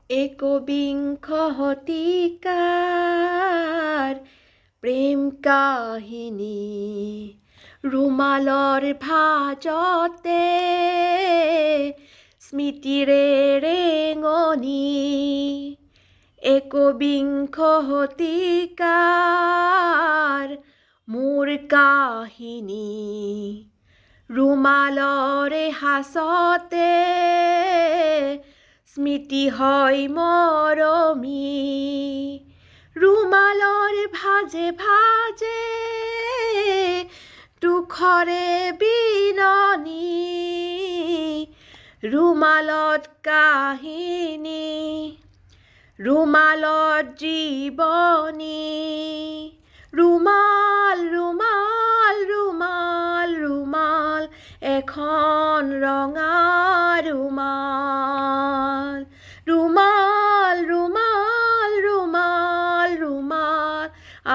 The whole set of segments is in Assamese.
একবিংশ শতিকাৰ প্ৰেম কাহিনী ৰুমালৰ ভাজতে স্মৃতিৰে ৰেঙনি একবিংশ শতিকাৰ মোৰ কাহিনী ৰুমালৰে হাঁচতে স্মৃতি হয় মৰমী ৰুমালৰ ভাজে ভাজে দুখৰে বিননি ৰুমালত কাহিনী ৰুমালত জীৱনী ৰুমাল ৰুমাল ৰুমাল ৰুমাল এখন ৰঙা ৰুমাল ৰুমাল ৰুমাল ৰুমাল ৰুমাল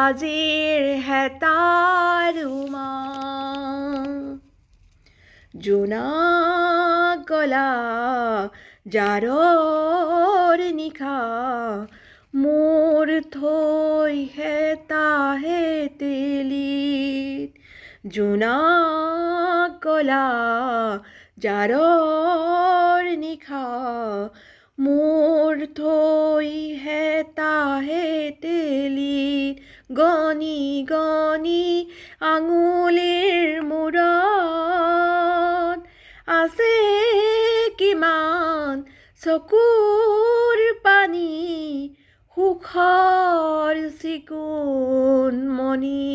আজিৰ হেতা ৰুমাল জোনা গলা জাৰৰ নিশা মোৰ থৈ হেতা হেতেলিত জোনা গলা জাৰৰ নিশা মোৰ থৈ হেতা হেতেলিত গণি গণি আঙুলিৰ মূৰত আছে কিমান চকুৰ পানী সুখৰ চিকুণ মণি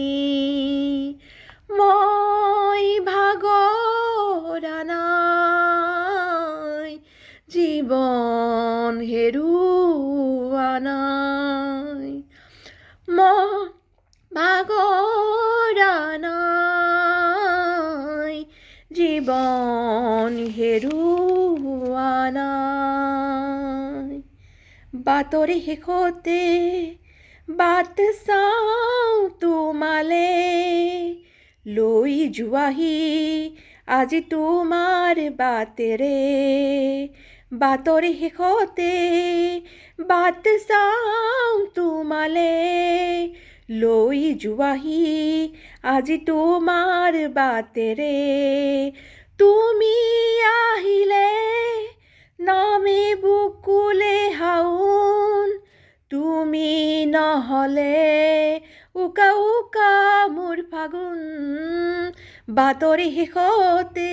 মই ভাগৰা নাই জীৱন হেৰুৱা নাই মই ভাগৰা নাই জীৱন হেৰুৱা নাই বাতৰি শেষতে বাট চাওঁ তোমালে লৈ যোৱাহি আজি তোমাৰ বাটেৰে বাতৰি শেষতে বাট চাওঁ তোমালে লৈ যোৱাহি আজি তোমাৰ বাটেৰে তুমি আহিলে নামে বুকুলে হাউন তুমি নহলে উকা উকা মোৰ ফাগুন বাতৰি শেষতে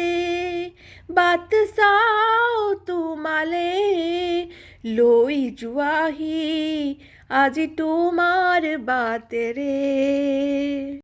বাট চাওঁ তোমালে লৈ যোৱাহি আজি তোমাৰ বাটেৰে